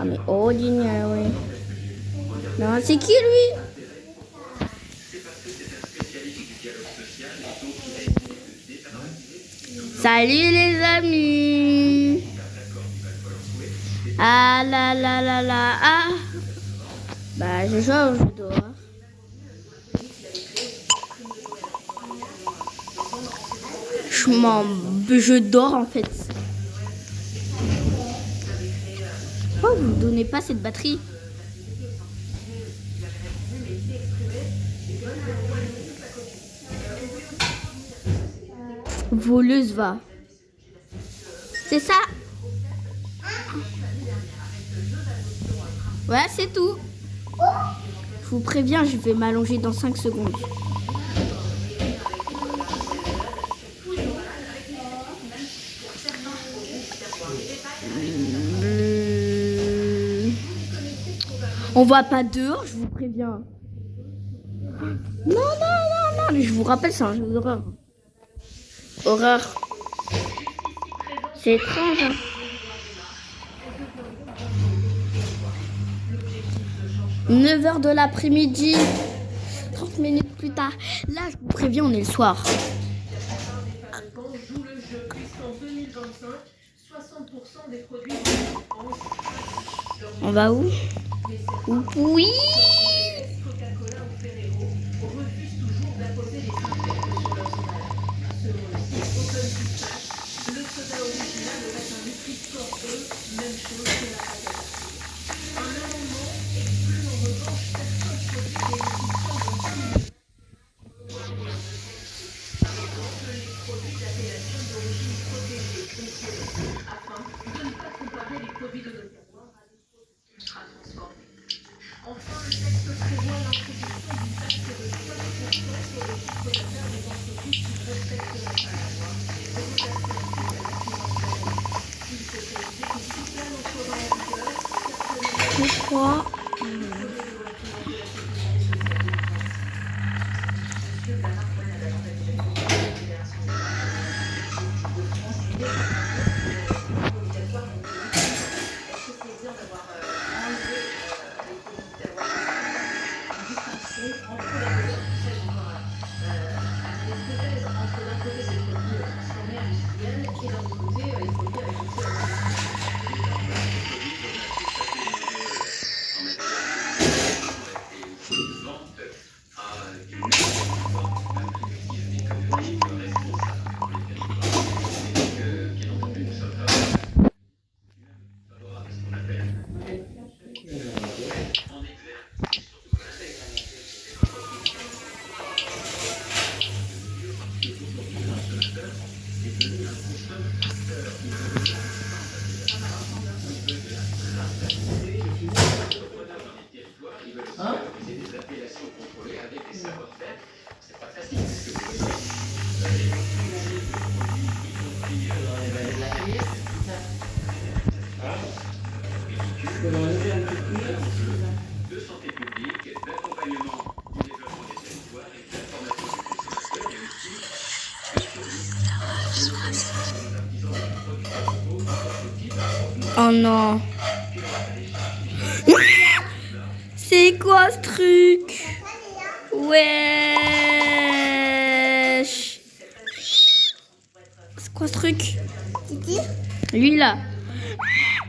Ah mais ordinaire, oui. Non, c'est qui lui? Salut les amis. Ah là là là là ah. Bah je joue au jeu dehors. Je dors en fait. Pourquoi vous ne donnez pas cette batterie? Voleuse va. C'est ça. Ouais, c'est tout. Je vous préviens, je vais m'allonger dans 5 secondes. On va pas dehors, je vous préviens. Non, non, non, non, je vous rappelle, c'est un jeu d'horreur. Horreur. C'est étrange. Hein. « 9h de l'après-midi. 30 minutes plus tard. Là, je vous préviens, on est le soir. On va où? Oui. Pourquoi? Oh non. C'est quoi ce truc? Wesh. C'est quoi ce truc? Lui là.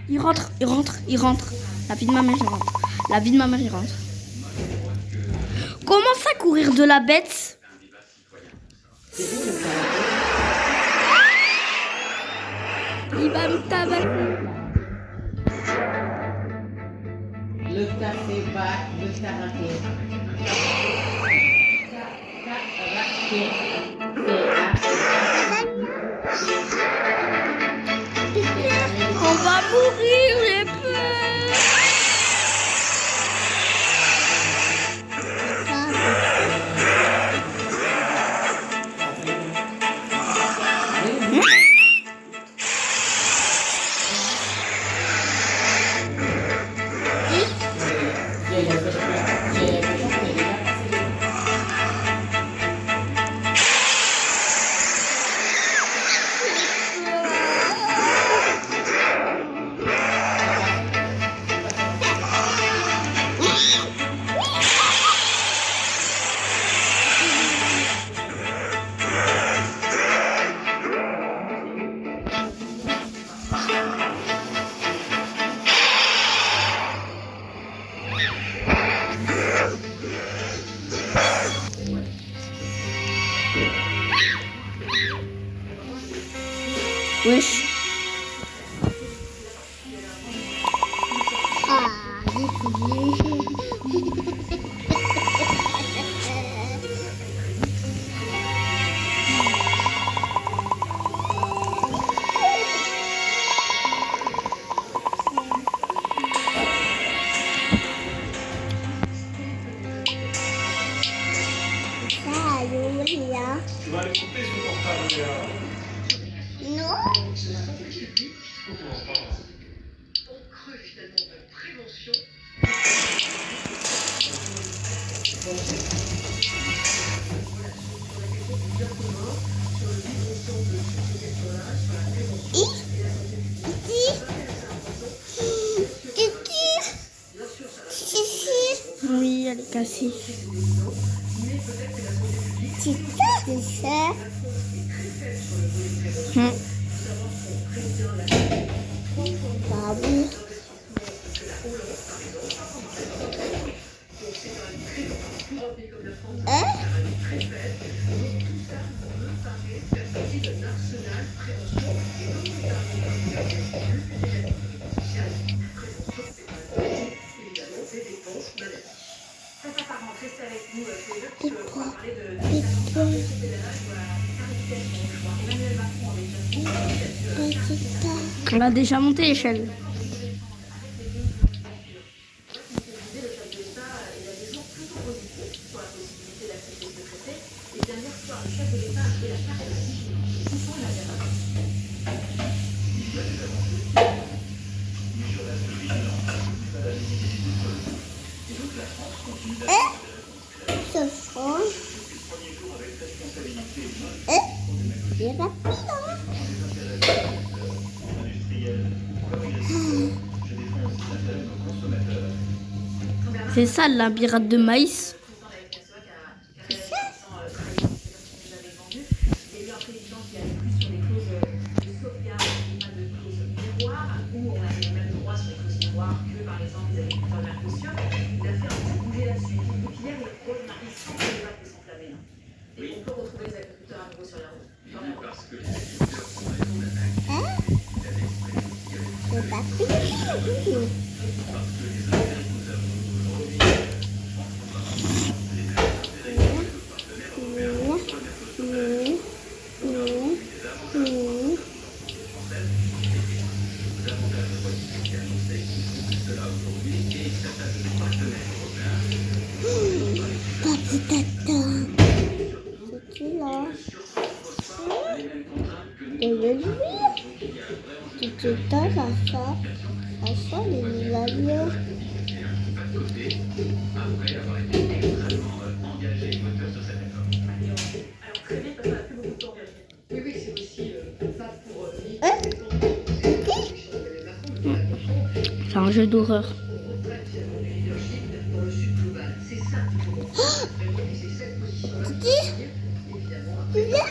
Il rentre. La vie de ma mère, il rentre. La vie de ma mère, il rentre. Comment ça courir de la bête? Il va me tabasser. Le café bac, le karaté. On va mourir, j'ai peur. Tu vas aller couper ce portable, Léa. Non. Oui, elle est cassée. C'est ça. Bah oui. On a déjà monté l'échelle. Ce sera. C'est rapide, hein? C'est ça le labyrinthe de maïs. C'est pas fini. Papi tata. C'est-tu là? Je veux le lire. Tu te donnes à ça. À ça, les avions. C'est un jeu d'horreur. Tu viens?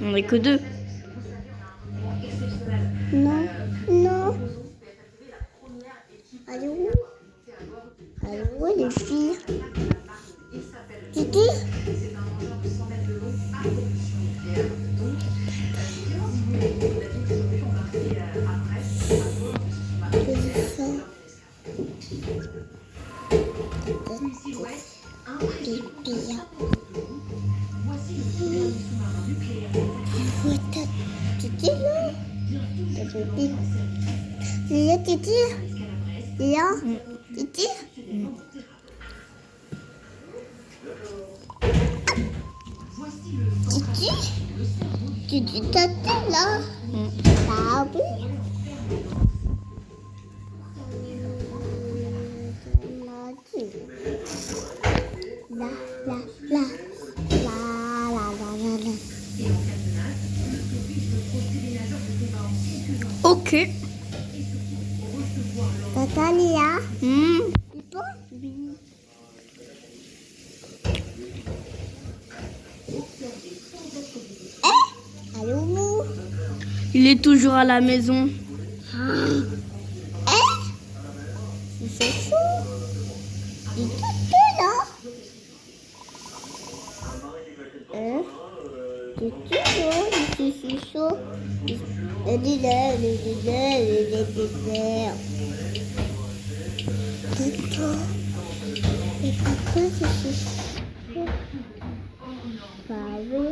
On n'est que deux. Non, non. Allez où? Allez où les filles? Titi? Titi là? Il y a Titi? Il y a Titi? Titi? Titi tata là? Ah oui? La la la la la la la la. Ok. Tata Léa? Tu peux? Oui. Allô? Il est toujours à la maison. C'est fou. Il est tout là. C'est chaud, c'est chaud. Le désert, le désert, le désert. C'est chaud. Et pourquoi c'est chaud? Bah oui.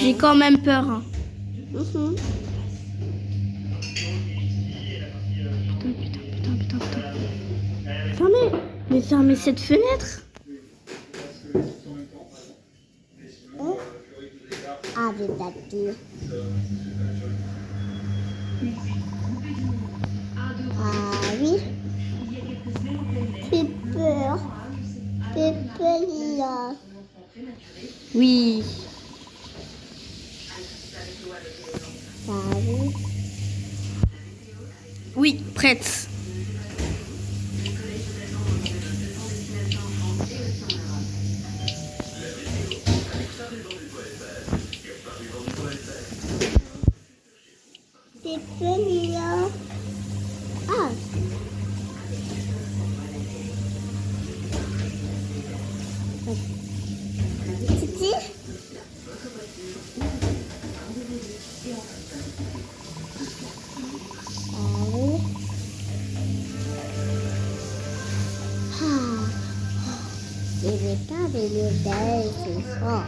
J'ai quand même peur. Hein. Mhm. Putain. Fermez cette fenêtre. Ah, des tatous. Ah oui. J'ai peur. J'ai peur là. Oui. Ah oui. Oui, prête. J'ai peur là. Ah. Titi? Ah oui. Ah. Je vais pas de nouvelles ce soir.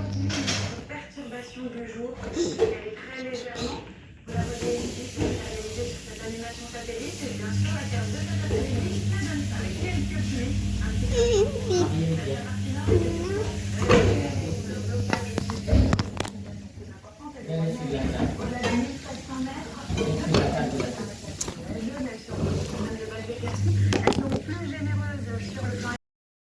Perturbation du jour, elle est très légèrement. Vous la voyez ici, c'est réalisé sur cette animation satellite et bien sûr la carte de cet après-midi, la donne avec quelques pluies, un petit peu de